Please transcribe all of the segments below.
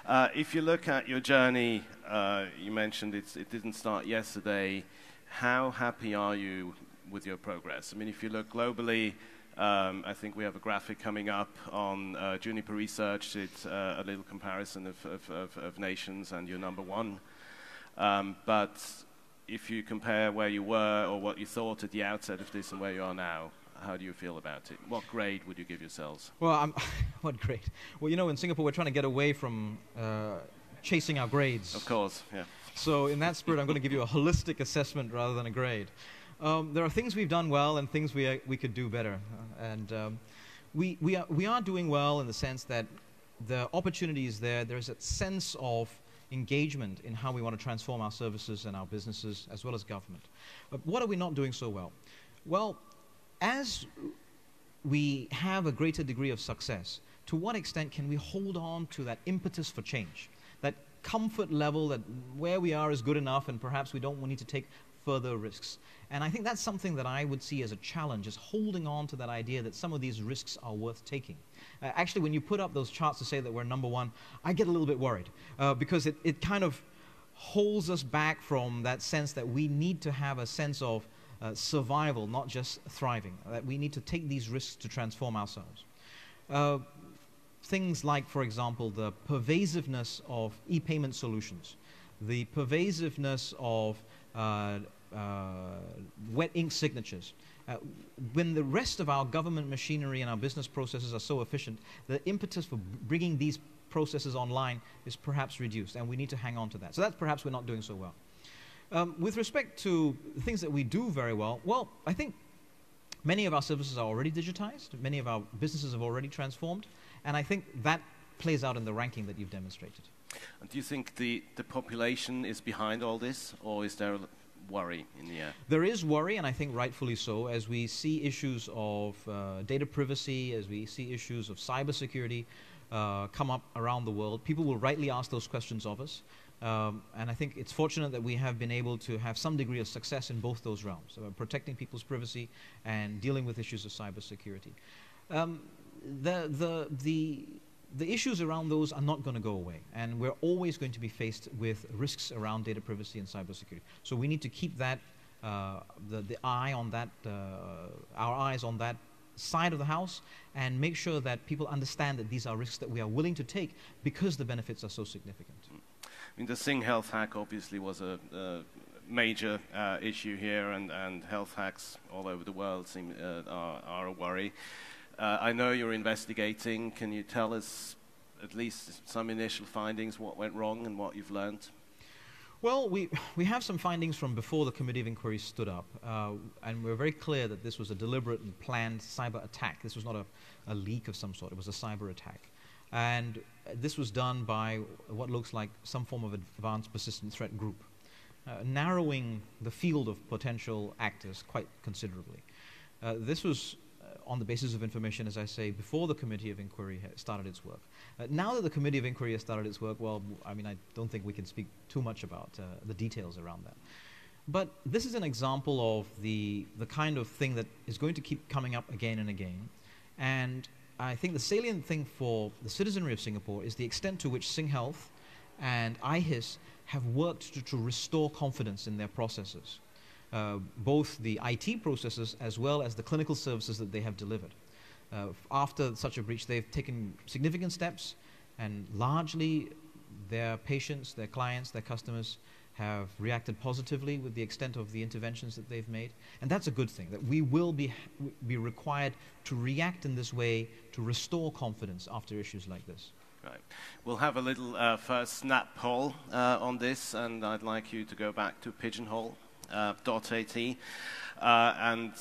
If you look at your journey, you mentioned it didn't start yesterday. How happy are you with your progress? I mean, if you look globally, I think we have a graphic coming up on Juniper Research. It's a little comparison of nations, and you're number one. But if you compare where you were or what you thought at the outset of this and where you are now, how do you feel about it? What grade would you give yourselves? Well, what grade? Well, you know, in Singapore, we're trying to get away from chasing our grades. Of course, yeah. So in that spirit, I'm going to give you a holistic assessment rather than a grade. There are things we've done well and things we could do better. We are doing well in the sense that the opportunity is there. There's a sense of engagement in how we want to transform our services and our businesses as well as government. But what are we not doing so well? Well, as we have a greater degree of success, to what extent can we hold on to that impetus for change, that comfort level that where we are is good enough and perhaps we don't need to take further risks? And I think that's something that I would see as a challenge, is holding on to that idea that some of these risks are worth taking. Actually, when you put up those charts to say that we're number one, I get a little bit worried because it kind of holds us back from that sense that we need to have a sense of survival, not just thriving, that we need to take these risks to transform ourselves. Things like, for example, the pervasiveness of e-payment solutions, the pervasiveness of wet ink signatures. When the rest of our government machinery and our business processes are so efficient, the impetus for bringing these processes online is perhaps reduced, and we need to hang on to that. So that's perhaps we're not doing so well. With respect to things that we do very well, well, I think many of our services are already digitized, many of our businesses have already transformed, and I think that plays out in the ranking that you've demonstrated. And do you think the population is behind all this, or is there worry in the air? There is worry, and I think rightfully so, as we see issues of data privacy, as we see issues of cybersecurity come up around the world. People will rightly ask those questions of us. And I think it's fortunate that we have been able to have some degree of success in both those realms, protecting people's privacy and dealing with issues of cybersecurity. The issues around those are not going to go away, and we're always going to be faced with risks around data privacy and cybersecurity. So we need to keep that the eye on that, our eyes on that side of the house, and make sure that people understand that these are risks that we are willing to take because the benefits are so significant. I mean, the Sing health hack obviously was a major issue here, and health hacks all over the world are a worry. I know you're investigating. Can you tell us at least some initial findings, what went wrong and what you've learned? Well, we have some findings from before the Committee of Inquiry stood up, and we're very clear that this was a deliberate and planned cyber attack. This was not a leak of some sort. It was a cyber attack. And this was done by what looks like some form of advanced persistent threat group, narrowing the field of potential actors quite considerably. This was on the basis of information, as I say, before the Committee of Inquiry started its work. Now that the Committee of Inquiry has started its work, well, I mean, I don't think we can speak too much about the details around that. But this is an example of the kind of thing that is going to keep coming up again and again. And I think the salient thing for the citizenry of Singapore is the extent to which SingHealth and IHIS have worked to restore confidence in their processes, both the IT processes as well as the clinical services that they have delivered. After such a breach, they've taken significant steps, and largely their patients, their clients, their customers have reacted positively with the extent of the interventions that they've made. And that's a good thing, that we will be required to react in this way to restore confidence after issues like this. Right. We'll have a little first snap poll on this, and I'd like you to go back to pigeonhole.at and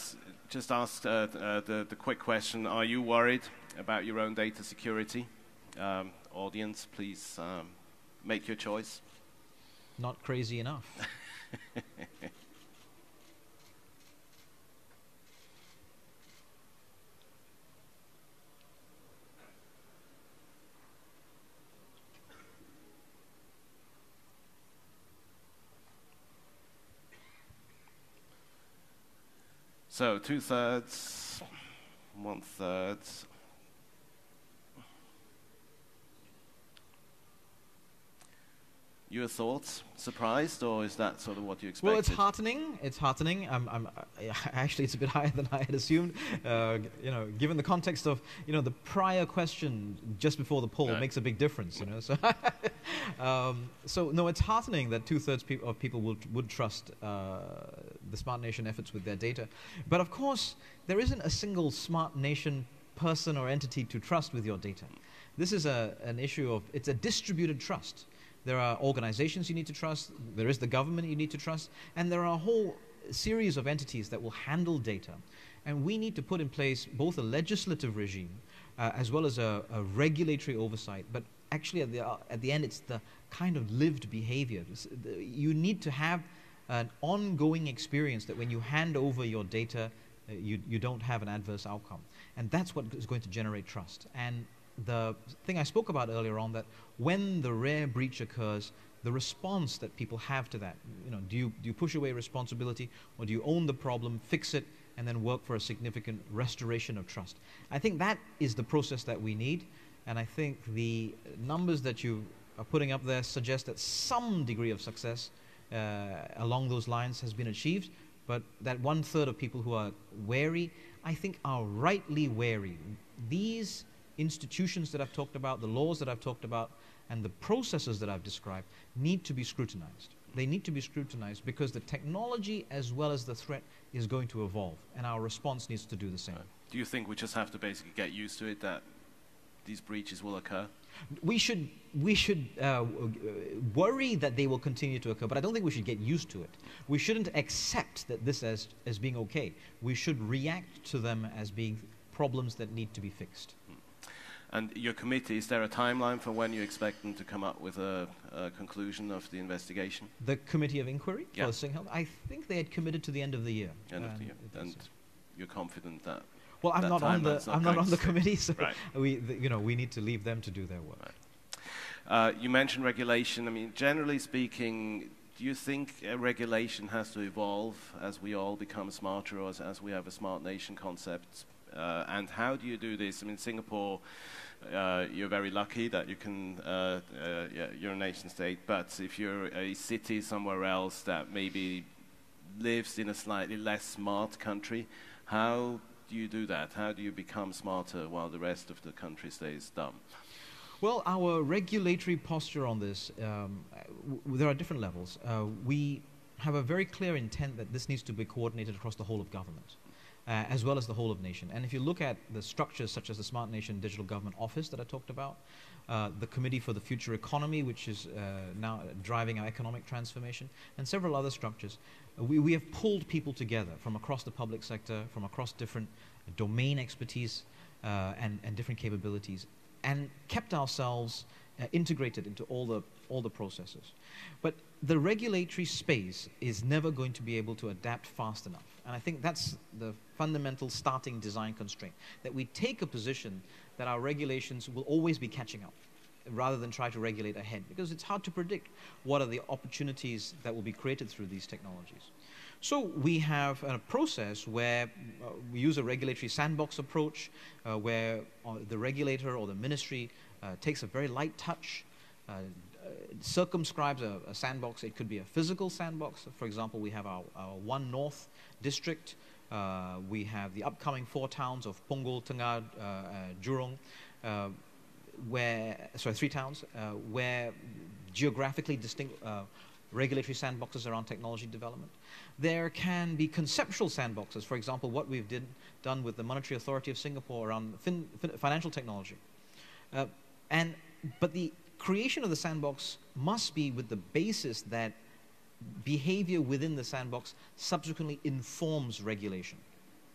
just ask the quick question: are you worried about your own data security? Audience, please make your choice. Not crazy enough. So 2/3, 1/3. Your thoughts? Surprised, or is that sort of what you expected? Well, it's heartening. It's heartening. Actually, it's a bit higher than I had assumed. Given the context of the prior question just before the poll makes a big difference. So no, it's heartening that 2/3 of people would trust the Smart Nation efforts with their data. But of course, there isn't a single Smart Nation person or entity to trust with your data. This is an issue of, it's a distributed trust. There are organizations you need to trust, there is the government you need to trust, and there are a whole series of entities that will handle data. And we need to put in place both a legislative regime as well as a regulatory oversight. But actually at the end, it's the kind of lived behavior. You need to have an ongoing experience that when you hand over your data, you don't have an adverse outcome. And that's what is going to generate trust. And the thing I spoke about earlier on, that when the rare breach occurs, the response that people have to that, do you push away responsibility, or do you own the problem, fix it, and then work for a significant restoration of trust? I think that is the process that we need, and I think the numbers that you are putting up there suggest that some degree of success along those lines has been achieved, but that 1/3 of people who are wary, I think, are rightly wary. These institutions that I've talked about, the laws that I've talked about, and the processes that I've described need to be scrutinized. They need to be scrutinized because the technology as well as the threat is going to evolve, and our response needs to do the same. Do you think we just have to basically get used to it, that these breaches will occur? We should worry that they will continue to occur, but I don't think we should get used to it. We shouldn't accept that this as being okay. We should react to them as being problems that need to be fixed. And your committee, is there a timeline for when you expect them to come up with a conclusion of the investigation? The Committee of Inquiry for the Singh Health, I think they had committed to the end of the year. End of the year. And you're confident that? Well, I'm not on the committee, so right. we need to leave them to do their work. Right. You mentioned regulation. I mean, generally speaking, do you think regulation has to evolve as we all become smarter, or as we have a smart nation concept? And how do you do this? I mean, Singapore, you're very lucky that you can, you're a nation state, but if you're a city somewhere else that maybe lives in a slightly less smart country, how do you do that? How do you become smarter while the rest of the country stays dumb? Well, our regulatory posture on this, there are different levels. We have a very clear intent that this needs to be coordinated across the whole of government. As well as the whole of nation. And if you look at the structures such as the Smart Nation Digital Government Office that I talked about, the Committee for the Future Economy, which is now driving our economic transformation, and several other structures, we have pulled people together from across the public sector, from across different domain expertise and different capabilities, and kept ourselves integrated into all the processes. But the regulatory space is never going to be able to adapt fast enough. And I think that's the fundamental starting design constraint, that we take a position that our regulations will always be catching up, rather than try to regulate ahead, because it's hard to predict what are the opportunities that will be created through these technologies. So we have a process where we use a regulatory sandbox approach, where the regulator or the ministry takes a very light touch, circumscribes a sandbox. It could be a physical sandbox. For example, we have our One North district. We have the upcoming 4 towns of Punggol, Tengah, Jurong, 3 towns, where geographically distinct regulatory sandboxes around technology development. There can be conceptual sandboxes. For example, what we've done with the Monetary Authority of Singapore around financial technology. But the creation of the sandbox must be with the basis that behavior within the sandbox subsequently informs regulation.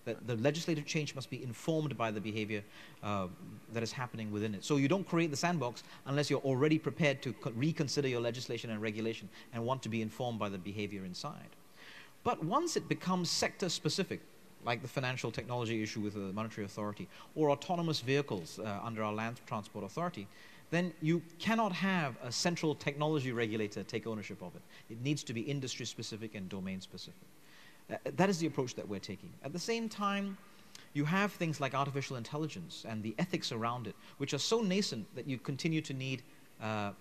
That the legislative change must be informed by the behavior that is happening within it. So you don't create the sandbox unless you're already prepared to reconsider your legislation and regulation and want to be informed by the behavior inside. But once it becomes sector specific, like the financial technology issue with the Monetary Authority, or autonomous vehicles under our Land Transport Authority, then you cannot have a central technology regulator take ownership of it. It needs to be industry specific and domain specific. That is the approach that we're taking. At the same time, you have things like artificial intelligence and the ethics around it, which are so nascent that you continue to need a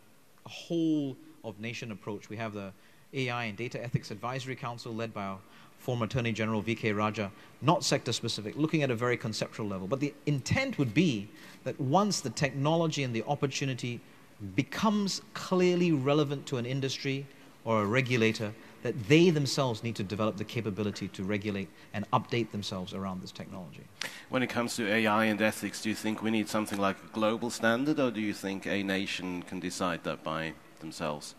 whole of nation approach. We have the AI and Data Ethics Advisory Council led by our former Attorney General V.K. Raja, not sector-specific, looking at a very conceptual level. But the intent would be that once the technology and the opportunity becomes clearly relevant to an industry or a regulator, that they themselves need to develop the capability to regulate and update themselves around this technology. When it comes to AI and ethics, do you think we need something like a global standard, or do you think a nation can decide that by themselves?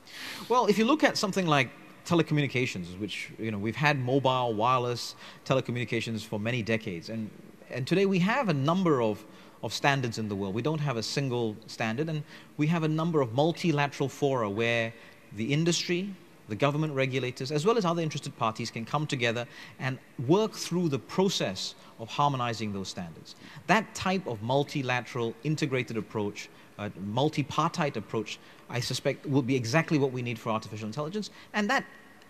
Well, if you look at something like telecommunications, which we've had mobile, wireless telecommunications for many decades, and today we have a number of standards in the world. We don't have a single standard, and we have a number of multilateral fora where the industry, the government regulators, as well as other interested parties can come together and work through the process of harmonizing those standards. That type of multilateral, integrated approach, multi-partite approach, I suspect will be exactly what we need for artificial intelligence, and that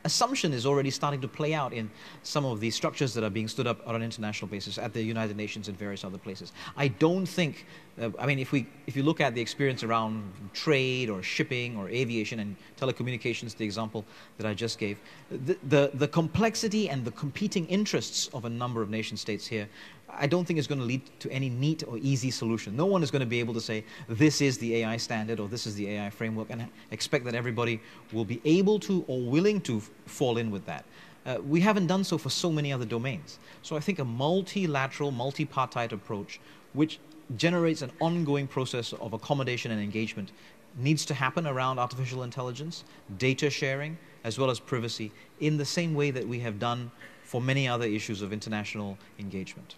assumption is already starting to play out in some of the structures that are being stood up on an international basis at the United Nations and various other places. I don't think, if you look at the experience around trade or shipping or aviation and telecommunications, the example that I just gave, the complexity and the competing interests of a number of nation states here, I don't think is going to lead to any neat or easy solution. No one is going to be able to say, this is the AI standard or this is the AI framework, and expect that everybody will be able to or willing to fall in with that. We haven't done so for so many other domains. So I think a multilateral, multi-partite approach, which generates an ongoing process of accommodation and engagement, needs to happen around artificial intelligence, data sharing, as well as privacy, in the same way that we have done for many other issues of international engagement.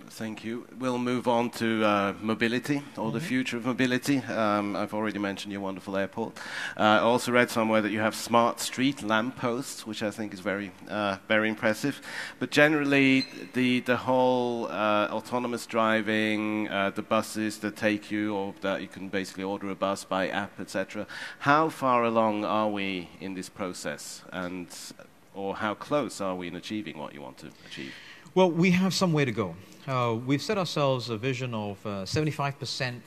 Thank you. We'll move on to mobility, or the future of mobility. I've already mentioned your wonderful airport. I also read somewhere that you have smart street lampposts, which I think is very impressive. But generally, the whole autonomous driving, the buses that take you, or that you can basically order a bus by app, etc. How far along are we in this process, or how close are we in achieving what you want to achieve? Well, we have some way to go. We've set ourselves a vision of 75%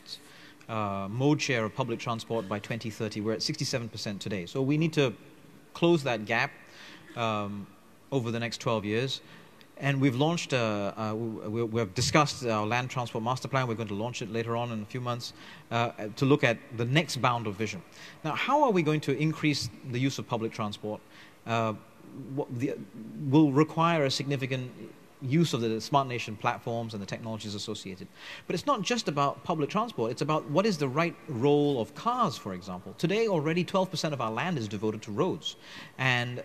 mode share of public transport by 2030. We're at 67% today. So we need to close that gap over the next 12 years. And we've launched, we've discussed our land transport master plan. We're going to launch it later on in a few months to look at the next bound of vision. Now, how are we going to increase the use of public transport? Will require a significant use of the Smart Nation platforms and the technologies associated. But it's not just about public transport. It's about what is the right role of cars, for example. Today, already 12% of our land is devoted to roads. And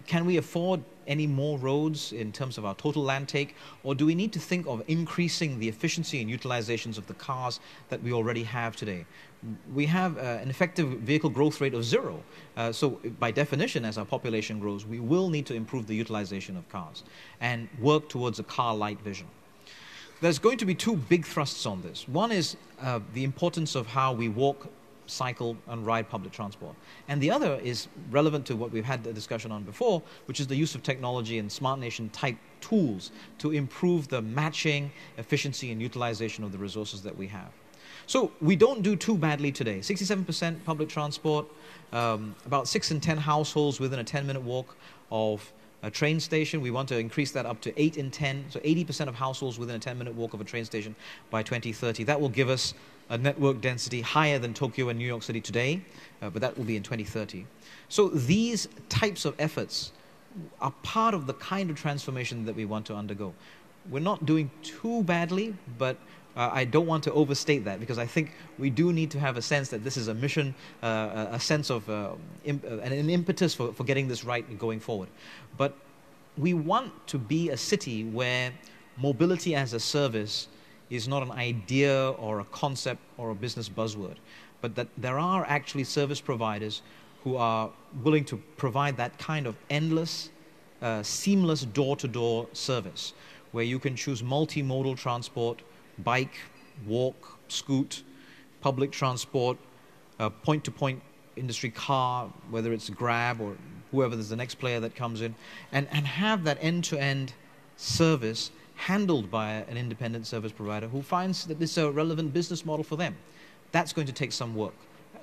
can we afford any more roads in terms of our total land take? Or do we need to think of increasing the efficiency and utilizations of the cars that we already have today? We have an effective vehicle growth rate of 0. So by definition, as our population grows, we will need to improve the utilization of cars and work towards a car-light vision. There's going to be two big thrusts on this. One is the importance of how we walk, cycle, and ride public transport. And the other is relevant to what we've had the discussion on before, which is the use of technology and Smart Nation type tools to improve the matching, efficiency, and utilization of the resources that we have. So we don't do too badly today. 67% public transport, about 6 in 10 households within a 10-minute walk of a train station. We want to increase that up to 8 in 10, so 80% of households within a 10-minute walk of a train station by 2030. That will give us a network density higher than Tokyo and New York City today, but that will be in 2030. So these types of efforts are part of the kind of transformation that we want to undergo. We're not doing too badly, but I don't want to overstate that, because I think we do need to have a sense that this is a mission, a sense of an impetus for getting this right going forward. But we want to be a city where mobility as a service is not an idea or a concept or a business buzzword, but that there are actually service providers who are willing to provide that kind of endless, seamless door-to-door service, where you can choose multimodal transport, bike, walk, scoot, public transport, point-to-point industry car, whether it's Grab or whoever, there's the next player that comes in, and have that end-to-end service handled by an independent service provider who finds that this is a relevant business model for them. That's going to take some work.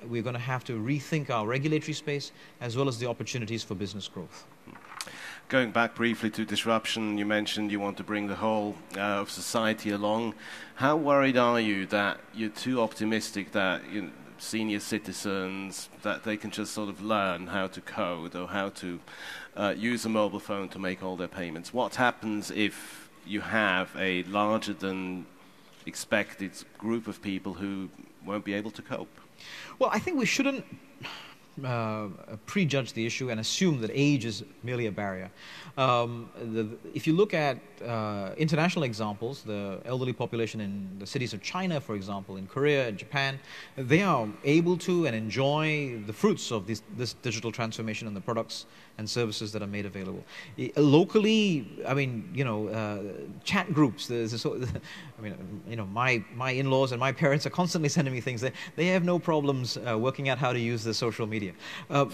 we're going to have to rethink our regulatory space as well as the opportunities for business growth. Going back briefly to disruption, you mentioned you want to bring the whole of society along. How worried are you that you're too optimistic that senior citizens, that they can just sort of learn how to code or how to use a mobile phone to make all their payments? What happens if you have a larger than expected group of people who won't be able to cope? Well, I think we shouldn't prejudge the issue and assume that age is merely a barrier. If you look at international examples, the elderly population in the cities of China, for example, in Korea and Japan, they are able to and enjoy the fruits of this digital transformation and the products and services that are made available. Locally, I mean, chat groups. My in-laws and my parents are constantly sending me things. They have no problems working out how to use the social media.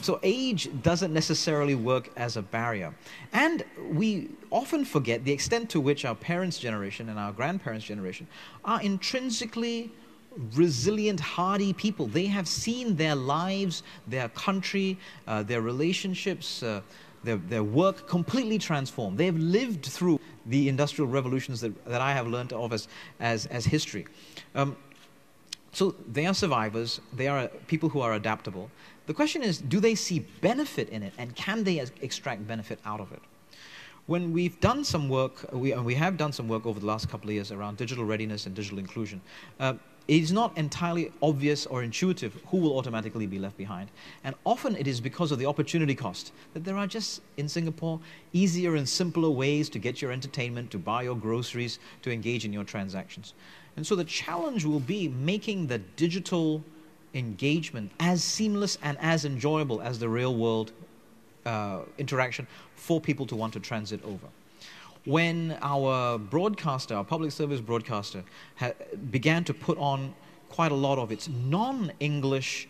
So age doesn't necessarily work as a barrier. And we often forget the extent to which our parents' generation and our grandparents' generation are intrinsically resilient, hardy people. They have seen their lives, their country, their relationships, their work completely transformed. They have lived through the industrial revolutions that I have learned of as history. So they are survivors. They are people who are adaptable. The question is, do they see benefit in it, and can they extract benefit out of it? When we've done some work, we have done some work over the last couple of years around digital readiness and digital inclusion, it is not entirely obvious or intuitive who will automatically be left behind. And often it is because of the opportunity cost that there are just, in Singapore, easier and simpler ways to get your entertainment, to buy your groceries, to engage in your transactions. And so the challenge will be making the digital engagement as seamless and as enjoyable as the real world interaction for people to want to transit over. When our broadcaster, our public service broadcaster, began to put on quite a lot of its non-English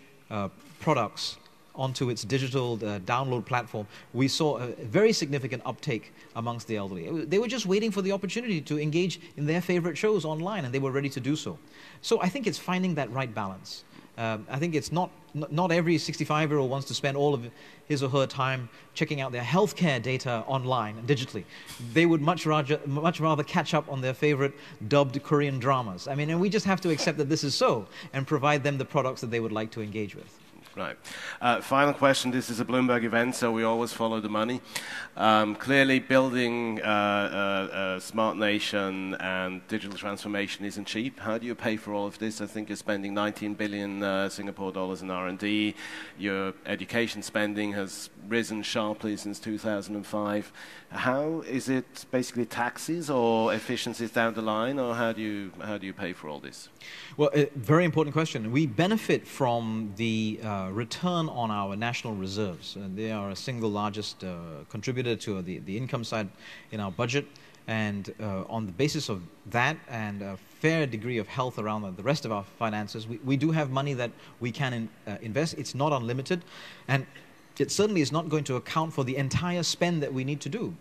products onto its digital download platform, we saw a very significant uptake amongst the elderly. They were just waiting for the opportunity to engage in their favorite shows online, and they were ready to do so. So I think it's finding that right balance. I think it's not every 65-year-old wants to spend all of his or her time checking out their healthcare data online and digitally. They would much rather catch up on their favorite dubbed Korean dramas. I mean, and we just have to accept that this is so and provide them the products that they would like to engage with. Right. Final question. This is a Bloomberg event, so we always follow the money. Clearly, building a smart nation and digital transformation isn't cheap. How do you pay for all of this? I think you're spending 19 billion Singapore dollars in R&D. Your education spending has risen sharply since 2005. How is it basically taxes or efficiencies down the line, or how do you pay for all this? Well, a very important question. We benefit from the return on our national reserves. They are a single largest contributor to the income side in our budget. And on the basis of that and a fair degree of health around the rest of our finances, we do have money that we can invest. It's not unlimited. And it certainly is not going to account for the entire spend that we need to do.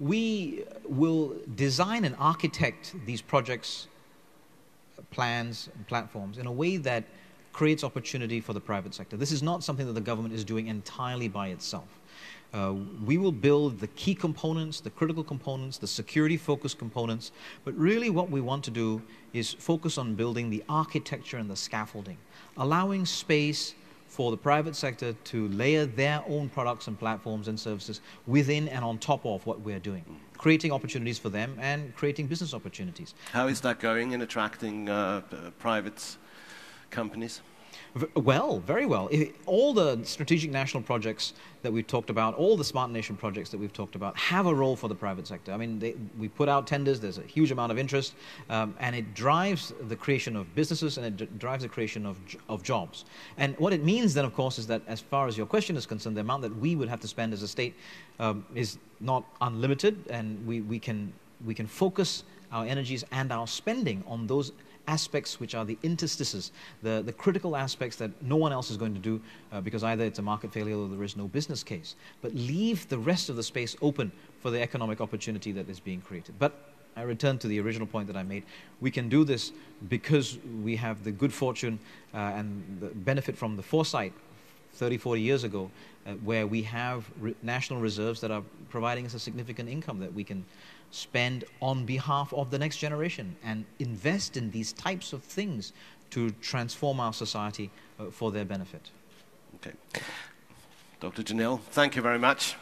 We will design and architect these projects, plans, and platforms in a way that creates opportunity for the private sector. This is not something that the government is doing entirely by itself. We will build the key components, the critical components, the security-focused components, but really what we want to do is focus on building the architecture and the scaffolding, allowing space for the private sector to layer their own products and platforms and services within and on top of what we're doing, creating opportunities for them and creating business opportunities. How is that going in attracting private companies? Well, very well. All the strategic national projects that we've talked about, all the Smart Nation projects that we've talked about have a role for the private sector. I mean, we put out tenders, there's a huge amount of interest, and it drives the creation of businesses and it drives the creation of jobs. And what it means then, of course, is that as far as your question is concerned, the amount that we would have to spend as a state is not unlimited, and we can focus our energies and our spending on those aspects which are the interstices, the critical aspects that no one else is going to do because either it's a market failure or there is no business case. But leave the rest of the space open for the economic opportunity that is being created. But I return to the original point that I made. We can do this because we have the good fortune and the benefit from the foresight 30, 40 years ago, where we have national reserves that are providing us a significant income that we can spend on behalf of the next generation and invest in these types of things to transform our society for their benefit. Okay. Dr. Janil, thank you very much.